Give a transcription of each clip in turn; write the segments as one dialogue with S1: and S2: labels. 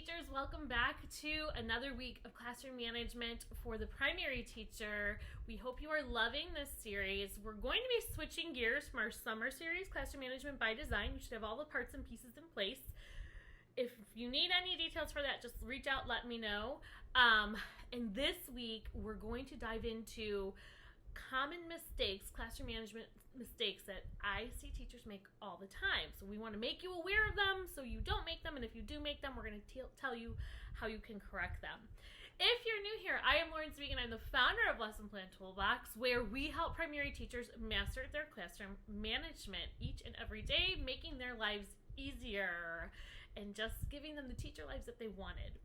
S1: teachers, welcome back to another week of classroom management for the primary teacher. We hope you are loving this series. We're going to be switching gears from our summer series, Classroom Management by Design. You should have all the parts and pieces in place. If you need any details for that, just reach out, let me know. And this week, we're going to dive into common mistakes, classroom management mistakes that I see teachers make all the time. So we want to make you aware of them so you don't make them. And if you do make them, we're going to tell you how you can correct them. If you're new here, I am Lauren Zweig and I'm the founder of Lesson Plan Toolbox, where we help primary teachers master their classroom management each and every day, making their lives easier and just giving them the teacher lives that they wanted.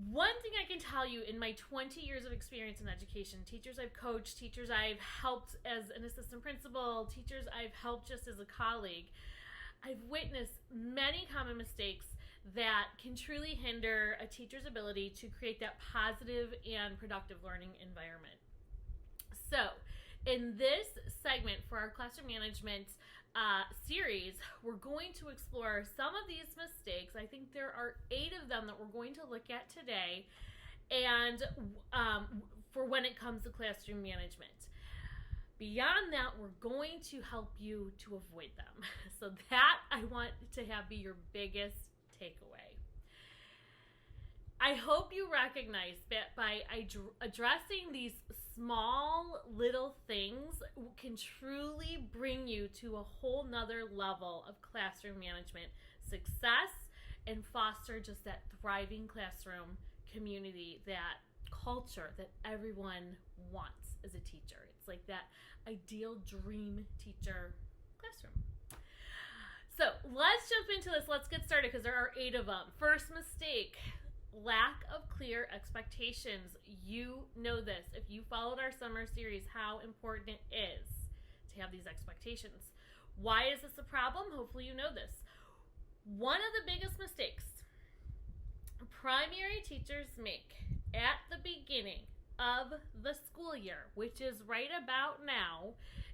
S1: One thing I can tell you in my 20 years of experience in education, teachers I've coached, teachers I've helped as an assistant principal, teachers I've helped just as a colleague, I've witnessed many common mistakes that can truly hinder a teacher's ability to create that positive and productive learning environment. So, in this segment for our classroom management series, we're going to explore some of these mistakes. I think there are 8 of them that we're going to look at today, and for when it comes to classroom management. Beyond that, we're going to help you to avoid them. So that I want to have be your biggest takeaway. I hope you recognize that by addressing these small little things can truly bring you to a whole nother level of classroom management success and foster just that thriving classroom community, that culture that everyone wants as a teacher. It's like that ideal dream teacher classroom. So let's jump into this. Let's get started because there are 8 of them. First mistake. Lack of clear expectations. You know this. If you followed our summer series, how important it is to have these expectations. Why is this a problem? Hopefully you know this. One of the biggest mistakes primary teachers make at the beginning of the school year, which is right about now,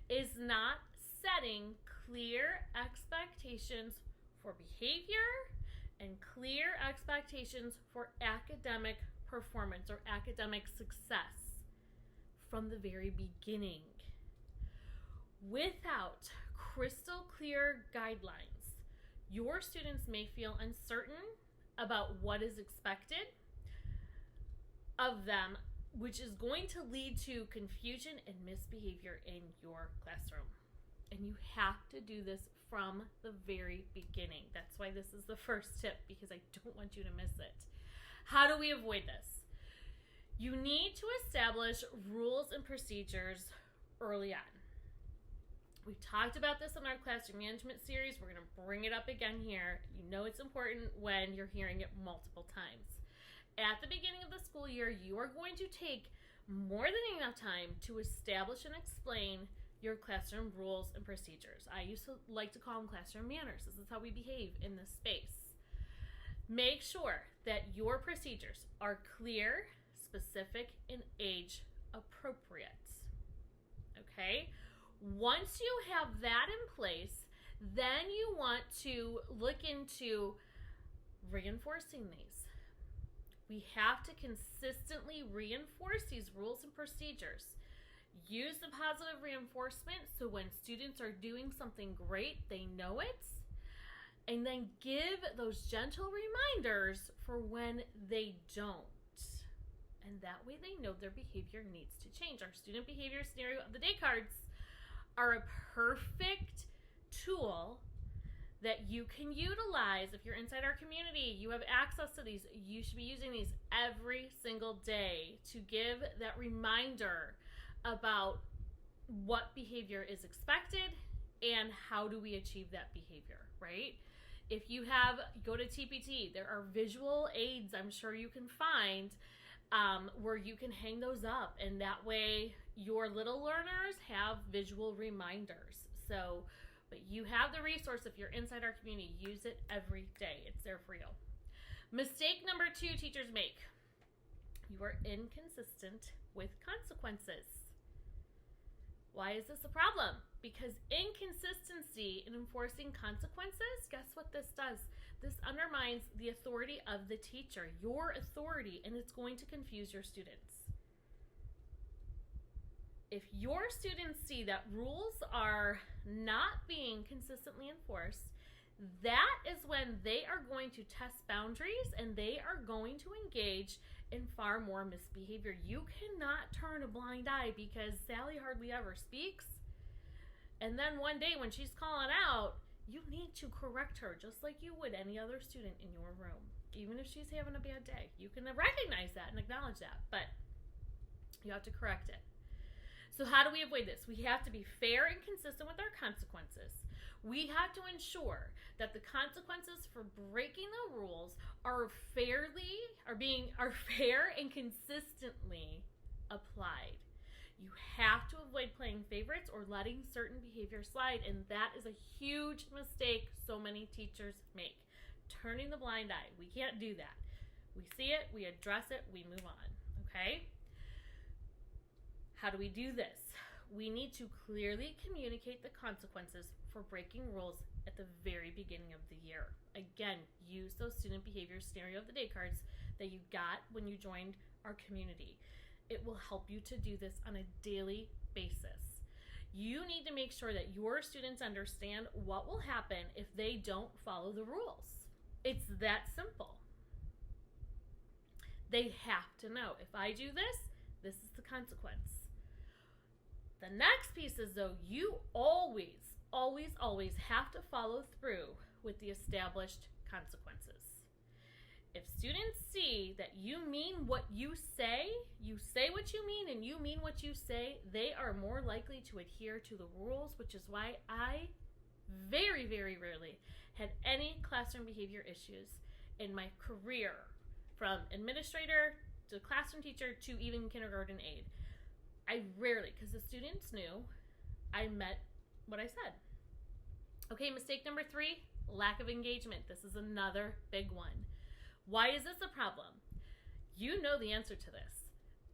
S1: is not setting clear expectations for behavior and clear expectations for academic performance or academic success from the very beginning. Without crystal clear guidelines, your students may feel uncertain about what is expected of them, which is going to lead to confusion and misbehavior in your classroom. And you have to do this from the very beginning. That's why this is the first tip, because I don't want you to miss it. How do we avoid this? You need to establish rules and procedures early on. We talked about this in our classroom management series. We're going to bring it up again here. You know it's important when you're hearing it multiple times. At the beginning of the school year, you are going to take more than enough time to establish and explain your classroom rules and procedures. I used to like to call them classroom manners. This is how we behave in this space. Make sure that your procedures are clear, specific, and age appropriate. Okay? Once you have that in place, then you want to look into reinforcing these. We have to consistently reinforce these rules and procedures. Use the positive reinforcement so when students are doing something great, they know it. And then give those gentle reminders for when they don't. And that way they know their behavior needs to change. Our student behavior scenario of the day cards are a perfect tool that you can utilize. If you're inside our community, you have access to these. You should be using these every single day to give that reminder about what behavior is expected and how do we achieve that behavior, right? If you go to TPT, there are visual aids I'm sure you can find where you can hang those up, and that way your little learners have visual reminders. But you have the resource. If you're inside our community, use it every day. It's there for you. Mistake number 2 teachers make. You are inconsistent with consequences. Why is this a problem? Because inconsistency in enforcing consequences, guess what this does? This undermines the authority of the teacher, your authority, and it's going to confuse your students. If your students see that rules are not being consistently enforced, that is when they are going to test boundaries and they are going to engage in far more misbehavior. You cannot turn a blind eye because Sally hardly ever speaks. And then one day when she's calling out, you need to correct her just like you would any other student in your room. Even if she's having a bad day, you can recognize that and acknowledge that, but you have to correct it. So how do we avoid this? We have to be fair and consistent with our consequences. We have to ensure that the consequences for breaking the rules are fair and consistently applied. You have to avoid playing favorites or letting certain behavior slide, and that is a huge mistake so many teachers make. Turning the blind eye. We can't do that. We see it, we address it, we move on, okay? How do we do this? We need to clearly communicate the consequences for breaking rules at the very beginning of the year. Again, use those student behavior scenario of the day cards that you got when you joined our community. It will help you to do this on a daily basis. You need to make sure that your students understand what will happen if they don't follow the rules. It's that simple. They have to know, if I do this, this is the consequence. The next piece is, though, you always have to follow through with the established consequences. If students see that you mean what you say what you mean, and you mean what you say, they are more likely to adhere to the rules, which is why I very, very rarely had any classroom behavior issues in my career, from administrator to classroom teacher to even kindergarten aide. I rarely, because the students knew I meant what I said. Okay, mistake number 3, lack of engagement. This is another big one. Why is this a problem? You know the answer to this.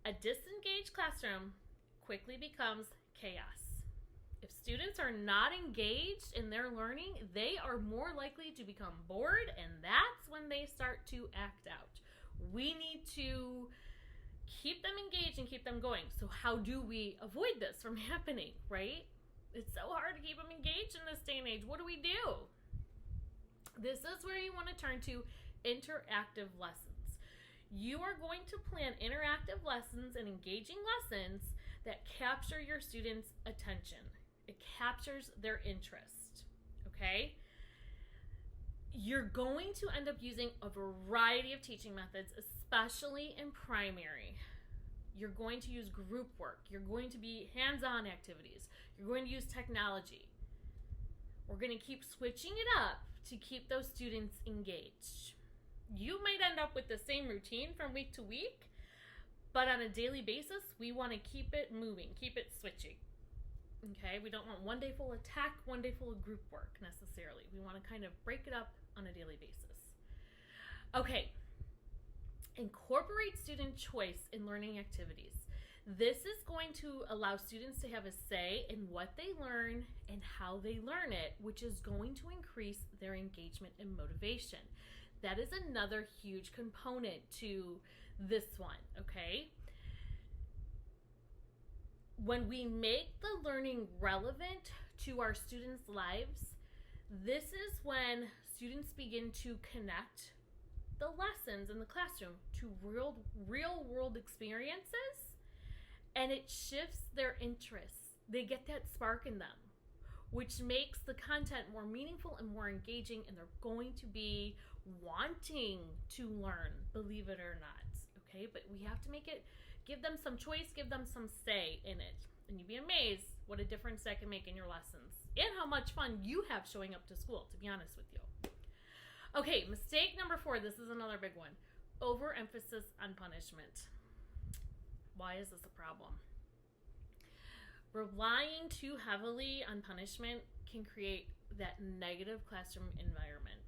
S1: A disengaged classroom quickly becomes chaos. If students are not engaged in their learning, they are more likely to become bored, and that's when they start to act out. We need to keep them engaged and keep them going. So how do we avoid this from happening, right? It's so hard to keep them engaged in this day and age. What do we do? This is where you want to turn to interactive lessons. You are going to plan interactive lessons and engaging lessons that capture your students' attention. It captures their interest, okay? You're going to end up using a variety of teaching methods, especially in primary. You're going to use group work. You're going to be hands-on activities. You're going to use technology. We're going to keep switching it up to keep those students engaged. You might end up with the same routine from week to week, but on a daily basis, we want to keep it moving, keep it switching. Okay, we don't want one day full of tech, one day full of group work necessarily. We want to kind of break it up on a daily basis. Okay, incorporate student choice in learning activities. This is going to allow students to have a say in what they learn and how they learn it, which is going to increase their engagement and motivation. That is another huge component to this one, okay? When we make the learning relevant to our students' lives, this is when students begin to connect the lessons in the classroom to real world experiences, and it shifts their interests. They get that spark in them, which makes the content more meaningful and more engaging, and they're going to be wanting to learn, believe it or not, okay? But we have to make it, give them some choice, give them some say in it, and you'd be amazed what a difference that can make in your lessons and how much fun you have showing up to school, to be honest with you. Okay, mistake number 4, this is another big one. Overemphasis on punishment. Why is this a problem? Relying too heavily on punishment can create that negative classroom environment.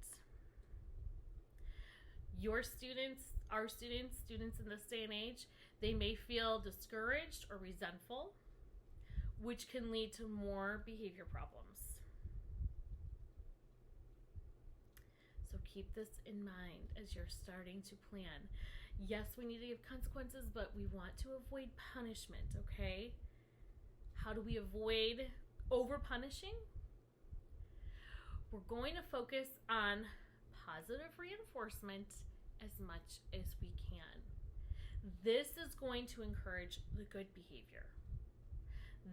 S1: Your students, our students in this day and age, they may feel discouraged or resentful, which can lead to more behavior problems. So keep this in mind as you're starting to plan. Yes, we need to give consequences, but we want to avoid punishment, okay? How do we avoid over punishing? We're going to focus on positive reinforcement as much as we can. This is going to encourage the good behavior.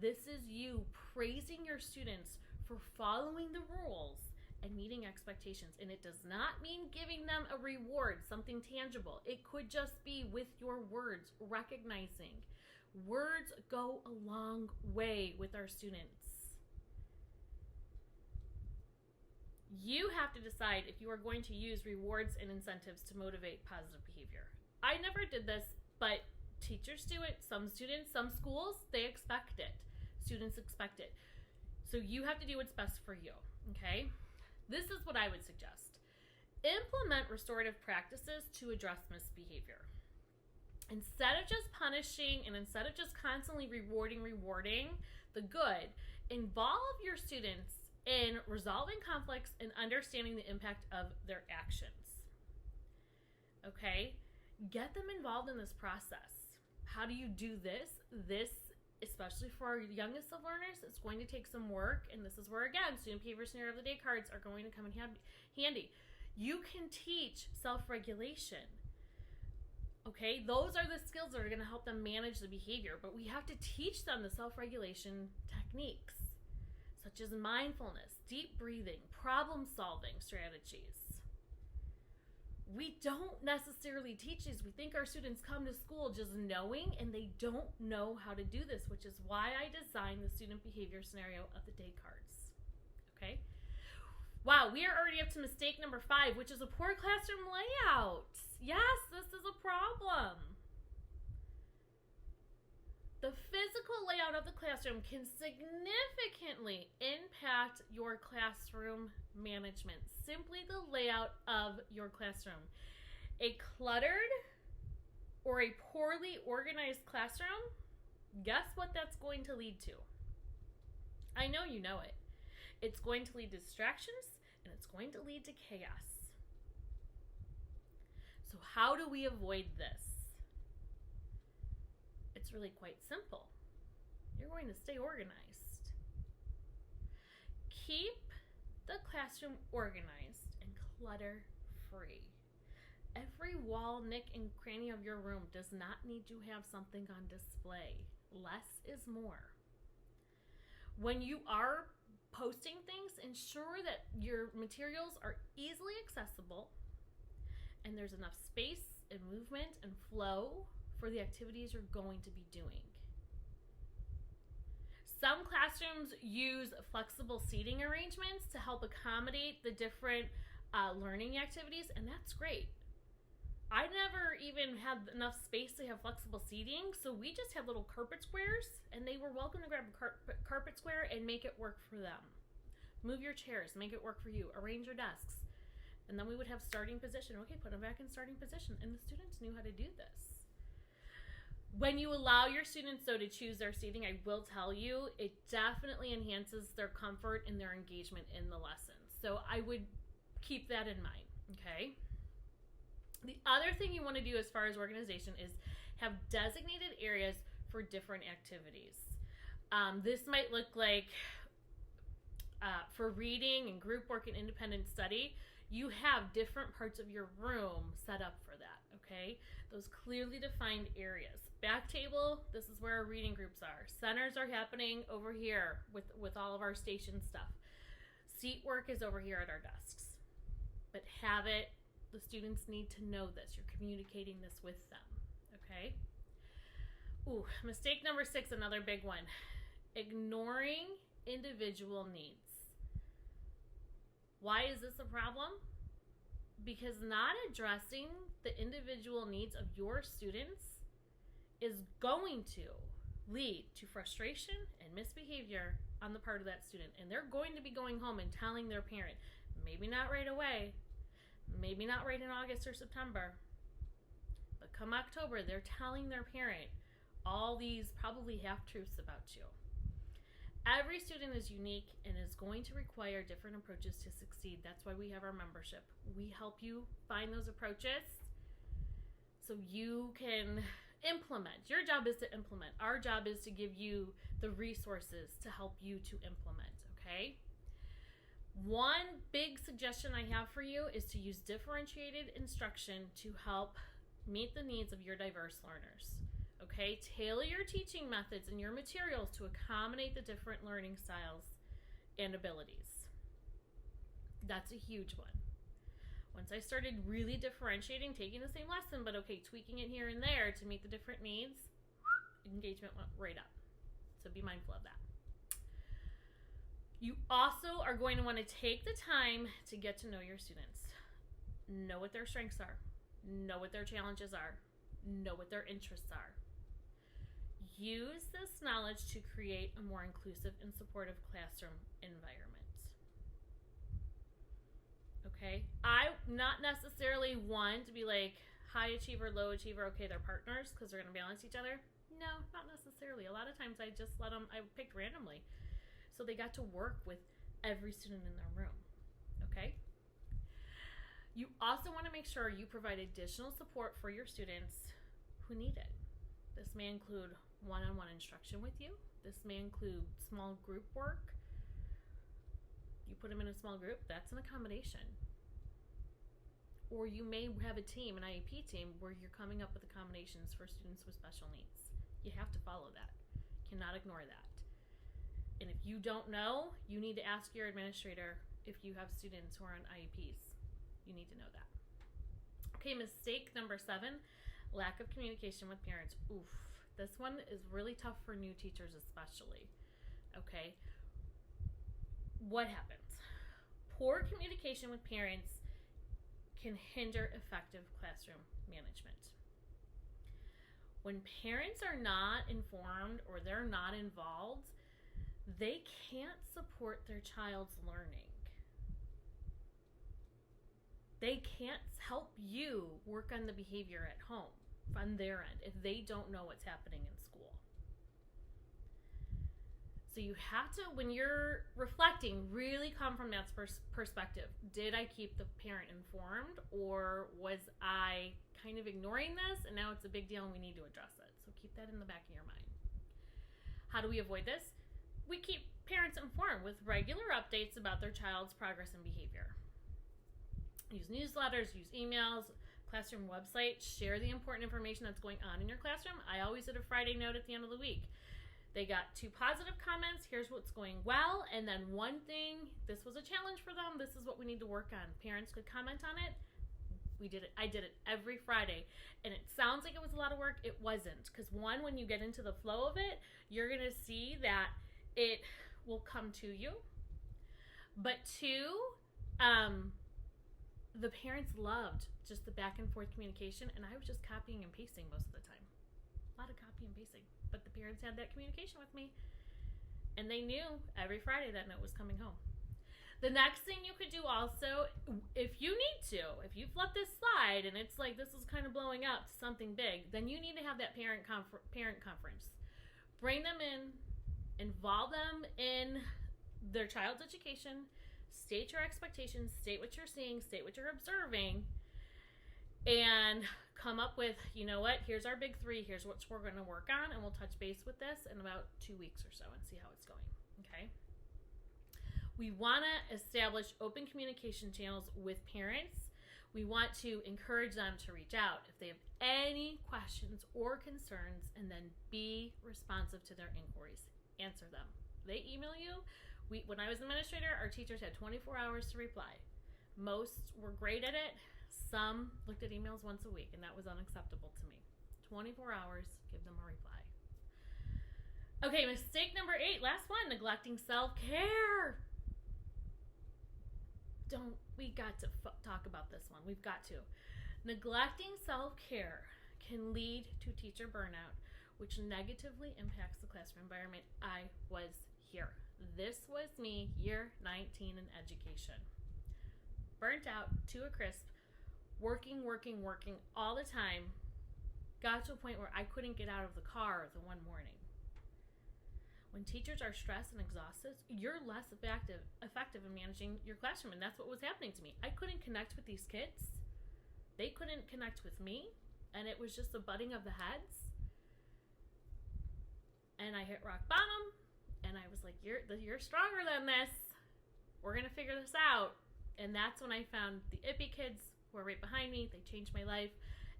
S1: This is you praising your students for following the rules and meeting expectations. And it does not mean giving them a reward, something tangible. It could just be with your words, recognizing. Words go a long way with our students. You have to decide if you are going to use rewards and incentives to motivate positive behavior. I never did this, but teachers do it. Some students, some schools, they expect it. Students expect it. So you have to do what's best for you, okay? This is what I would suggest. Implement restorative practices to address misbehavior. Instead of just punishing and instead of just constantly rewarding the good, involve your students in resolving conflicts and understanding the impact of their actions. Okay? Get them involved in this process. How do you do this? This, especially for our youngest of learners, it's going to take some work, and this is where, again, student behavior scenario of the day cards are going to come in handy. You can teach self-regulation. Okay, those are the skills that are going to help them manage the behavior, but we have to teach them the self-regulation techniques, such as mindfulness, deep breathing, problem-solving strategies. We don't necessarily teach these. We think our students come to school just knowing, and they don't know how to do this, which is why I designed the student behavior scenario of the day cards. Okay? Wow, we are already up to mistake number 5, which is a poor classroom layout. Yes, this is a problem. The physical layout of the classroom can significantly impact your classroom management. Simply the layout of your classroom. A cluttered or a poorly organized classroom, guess what that's going to lead to? I know you know it. It's going to lead to distractions, and it's going to lead to chaos. So how do we avoid this? It's really quite simple. You're going to stay organized. Keep the classroom organized and clutter-free. Every wall, nick, and cranny of your room does not need to have something on display. Less is more. When you are posting things, ensure that your materials are easily accessible and there's enough space and movement and flow for the activities you're going to be doing. Some classrooms use flexible seating arrangements to help accommodate the different learning activities, and that's great. I never even had enough space to have flexible seating, so we just had little carpet squares, and they were welcome to grab a carpet square and make it work for them. Move your chairs, make it work for you, arrange your desks. And then we would have starting position. Okay, put them back in starting position, and the students knew how to do this. When you allow your students, though, to choose their seating, I will tell you, it definitely enhances their comfort and their engagement in the lessons. So I would keep that in mind, okay? The other thing you want to do as far as organization is have designated areas for different activities. This might look like for reading and group work and independent study, you have different parts of your room set up for that, okay? Those clearly defined areas. Back table, this is where our reading groups are. Centers are happening over here with all of our station stuff. Seat work is over here at our desks. But have it, the students need to know this. You're communicating this with them, okay? Ooh, mistake number 6, another big one. Ignoring individual needs. Why is this a problem? Because not addressing the individual needs of your students is going to lead to frustration and misbehavior on the part of that student. And they're going to be going home and telling their parent, maybe not right away, maybe not right in August or September, but come October, they're telling their parent all these probably half-truths about you. Every student is unique and is going to require different approaches to succeed. That's why we have our membership. We help you find those approaches so you can implement. Your job is to implement. Our job is to give you the resources to help you to implement, okay? One big suggestion I have for you is to use differentiated instruction to help meet the needs of your diverse learners. Okay, tailor your teaching methods and your materials to accommodate the different learning styles and abilities. That's a huge one. Once I started really differentiating, taking the same lesson, but okay, tweaking it here and there to meet the different needs, engagement went right up. So be mindful of that. You also are going to want to take the time to get to know your students. Know what their strengths are. Know what their challenges are. Know what their interests are. Use this knowledge to create a more inclusive and supportive classroom environment. Okay? I not necessarily want to be like high achiever, low achiever, okay, they're partners because they're going to balance each other. No, not necessarily. A lot of times I just I picked randomly. So they got to work with every student in their room. Okay? You also want to make sure you provide additional support for your students who need it. This may include one-on-one instruction with you. This may include small group work. You put them in a small group, that's an accommodation. Or you may have a team, an IEP team, where you're coming up with accommodations for students with special needs. You have to follow that. Cannot ignore that. And if you don't know, you need to ask your administrator if you have students who are on IEPs. You need to know that. Okay, mistake number 7, lack of communication with parents. Oof, this one is really tough for new teachers especially. Okay, what happens? Poor communication with parents can hinder effective classroom management. When parents are not informed or they're not involved, they can't support their child's learning. They can't help you work on the behavior at home on their end if they don't know what's happening in school. So you have to, when you're reflecting, really come from that perspective. Did I keep the parent informed, or was I kind of ignoring this and now it's a big deal and we need to address it? So keep that in the back of your mind. How do we avoid this? We keep parents informed with regular updates about their child's progress and behavior. Use newsletters, use emails, classroom website, share the important information that's going on in your classroom. I always did a Friday note at the end of the week. They got 2 positive comments, here's what's going well, and then one thing, this was a challenge for them, this is what we need to work on. Parents could comment on it. We did it. I did it every Friday, and it sounds like it was a lot of work. It wasn't, because one, when you get into the flow of it, you're going to see that it will come to you. But 2, the parents loved just the back and forth communication, and I was just copying and pasting most of the time. A lot of copy and pasting. But the parents had that communication with me, and they knew every Friday that note was coming home. The next thing you could do also, if you need to, if you've let this slide and it's like this is kind of blowing up to something big, then you need to have that parent conference. Bring them in, involve them in their child's education, state your expectations, state what you're seeing, state what you're observing, and come up with, you know what, here's our big 3, here's what we're going to work on, and we'll touch base with this in about 2 weeks or so and see how it's going, okay? We want to establish open communication channels with parents. We want to encourage them to reach out if they have any questions or concerns, and then be responsive to their inquiries. Answer them. They email you. When I was an administrator, our teachers had 24 hours to reply. Most were great at it. Some looked at emails once a week, and that was unacceptable to me. 24 hours, give them a reply. Okay, mistake number 8, last one, neglecting self-care. We got to talk about this one. We've got to. Neglecting self-care can lead to teacher burnout, which negatively impacts the classroom environment. I was here. This was me, year 19 in education. Burnt out to a crisp, working all the time. Got to a point where I couldn't get out of the car the one morning. When teachers are stressed and exhausted, you're less effective in managing your classroom. And that's what was happening to me. I couldn't connect with these kids. They couldn't connect with me. And it was just a butting of the heads. And I hit rock bottom. And I was like, you're stronger than this. We're going to figure this out. And that's when I found the IPPY kids who are right behind me. They changed my life.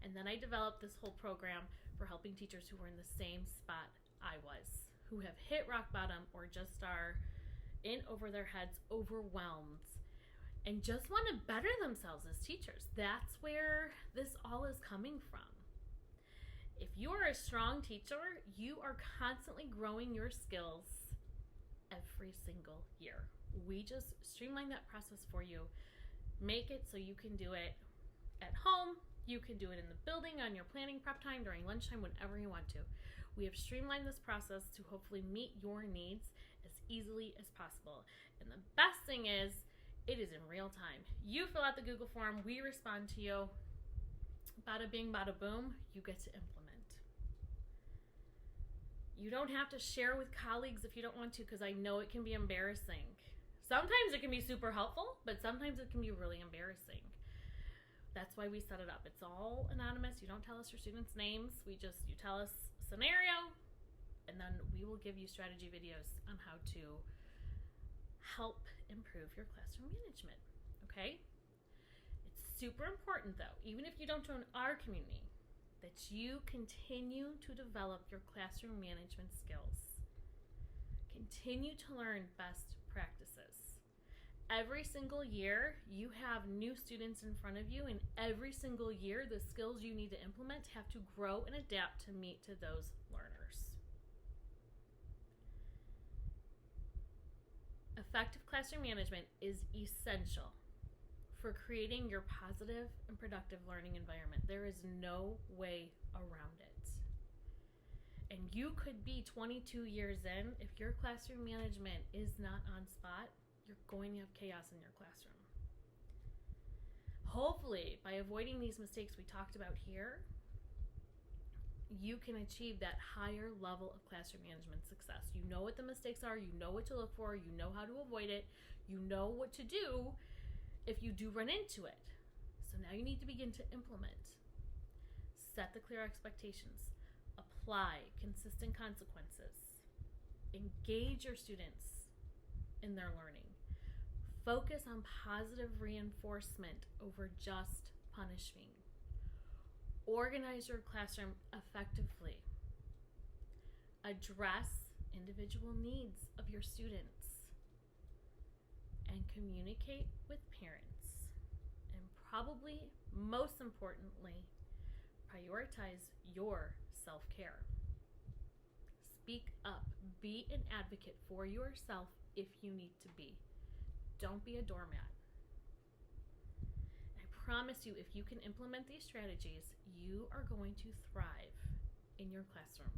S1: And then I developed this whole program for helping teachers who were in the same spot I was, who have hit rock bottom or just are in over their heads, overwhelmed, and just want to better themselves as teachers. That's where this all is coming from. If you are a strong teacher, you are constantly growing your skills every single year. We just streamline that process for you, make it so you can do it at home. You can do it in the building on your planning prep time, during lunchtime, whenever you want to. We have streamlined this process to hopefully meet your needs as easily as possible. And the best thing is, it is in real time. You fill out the Google form, we respond to you. Bada bing, bada boom, you get to implement. You don't have to share with colleagues if you don't want to, because I know it can be embarrassing. Sometimes it can be super helpful, but sometimes it can be really embarrassing. That's why we set it up. It's all anonymous. You don't tell us your students' names. You tell us scenario, and then we will give you strategy videos on how to help improve your classroom management, okay? It's super important, though, even if you don't join our community, that you continue to develop your classroom management skills. Continue to learn best practices. Every single year, you have new students in front of you, and every single year, the skills you need to implement have to grow and adapt to meet to those learners. Effective classroom management is essential for creating your positive and productive learning environment. There is no way around it. And you could be 22 years in, if your classroom management is not on spot, you're going to have chaos in your classroom. Hopefully, by avoiding these mistakes we talked about here, you can achieve that higher level of classroom management success. You know what the mistakes are, you know what to look for, you know how to avoid it, you know what to do if you do run into it. So now you need to begin to implement. Set the clear expectations. Apply consistent consequences. Engage your students in their learning. Focus on positive reinforcement over just punishing. Organize your classroom effectively. Address individual needs of your students. And communicate with parents. And probably most importantly, prioritize your self-care. Speak up. Be an advocate for yourself if you need to be. Don't be a doormat. I promise you, if you can implement these strategies, you are going to thrive in your classroom.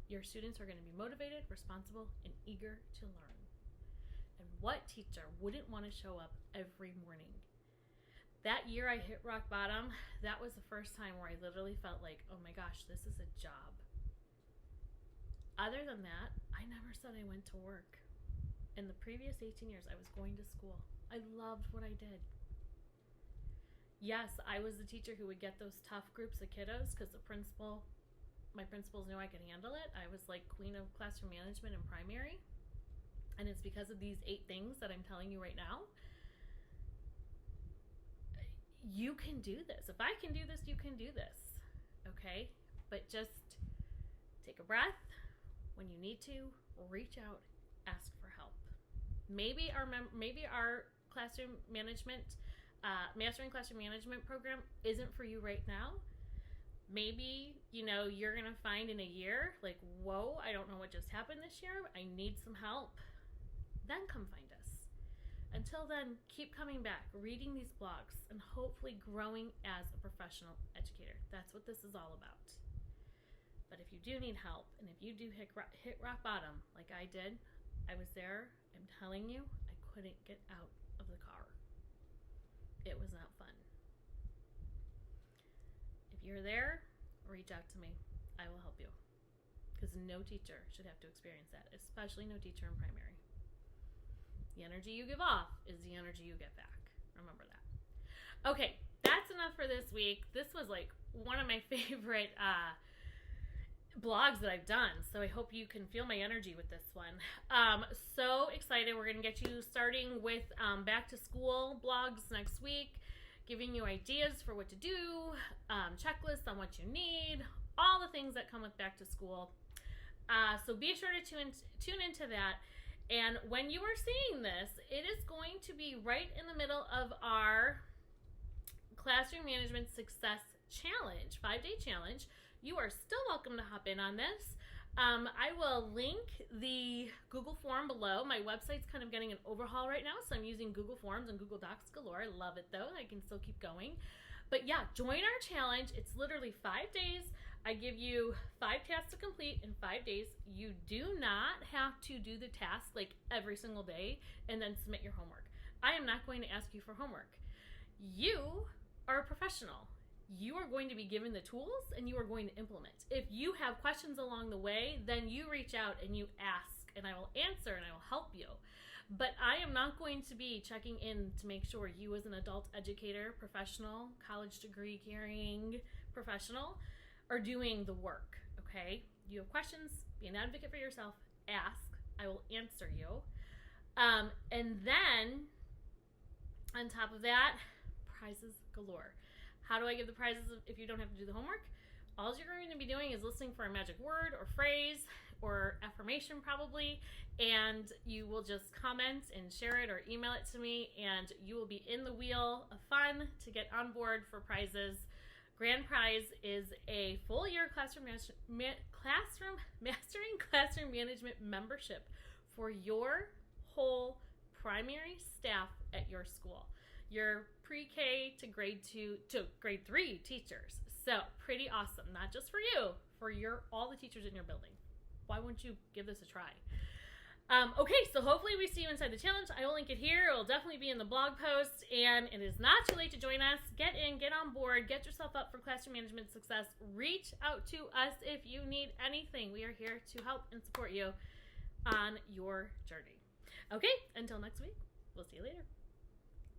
S1: Your students are going to be motivated, responsible, and eager to learn. And what teacher wouldn't want to show up every morning? That year I hit rock bottom, that was the first time where I literally felt like, oh my gosh, this is a job. Other than that, I never said I went to work. In the previous 18 years, I was going to school. I loved what I did. Yes, I was the teacher who would get those tough groups of kiddos because my principals knew I could handle it. I was like queen of classroom management in primary. And it's because of these 8 things that I'm telling you right now. You can do this. If I can do this, you can do this. Okay? But just take a breath. When you need to, reach out, ask for help. Maybe our classroom management, mastering classroom management program isn't for you right now. Maybe, you're going to find in a year, like, whoa, I don't know what just happened this year. I need some help. Then come find us. Until then, keep coming back, reading these blogs, and hopefully growing as a professional educator. That's what this is all about. But if you do need help, and if you do hit rock bottom, like I did, I was there. I'm telling you, I couldn't get out of the car. It was not fun. If you're there, reach out to me. I will help you. because no teacher should have to experience that, especially no teacher in primary. The energy you give off is the energy you get back. Remember that. Okay, that's enough for this week. This was like one of my favorite blogs that I've done, so I hope you can feel my energy with this one. So excited. We're going to get you starting with back to school blogs next week, giving you ideas for what to do, checklists on what you need, all the things that come with back to school. So be sure to tune into that. And when you are seeing this, it is going to be right in the middle of our Classroom Management Success Challenge, 5-day challenge. You are still welcome to hop in on this. I will link the Google form below. My website's kind of getting an overhaul right now, so I'm using Google Forms and Google Docs galore. I love it, though. I can still keep going. But yeah, join our challenge. It's literally 5 days. I give you 5 tasks to complete in 5 days. You do not have to do the task like every single day and then submit your homework. I am not going to ask you for homework. You are a professional. You are going to be given the tools and you are going to implement. If you have questions along the way, then you reach out and you ask, and I will answer and I will help you. But I am not going to be checking in to make sure you, as an adult educator, professional, college degree carrying professional, are doing the work. Okay? You have questions, be an advocate for yourself, ask, I will answer you. And then on top of that, prizes galore. How do I give the prizes if you don't have to do the homework? All you're going to be doing is listening for a magic word or phrase or affirmation probably, and you will just comment and share it or email it to me, and you will be in the wheel of fun to get on board for prizes. Grand prize is a full year Mastering Classroom Management membership for your whole primary staff at your school. Your pre-K to grade 2 to grade 3 teachers. So pretty awesome, not just for you, for all the teachers in your building. Why wouldn't you give this a try? Okay, so hopefully we see you inside the challenge. I will link it here. It will definitely be in the blog post, and it is not too late to join us. Get in, get on board, get yourself up for Classroom Management Success. Reach out to us if you need anything. We are here to help and support you on your journey. Okay, until next week, we'll see you later.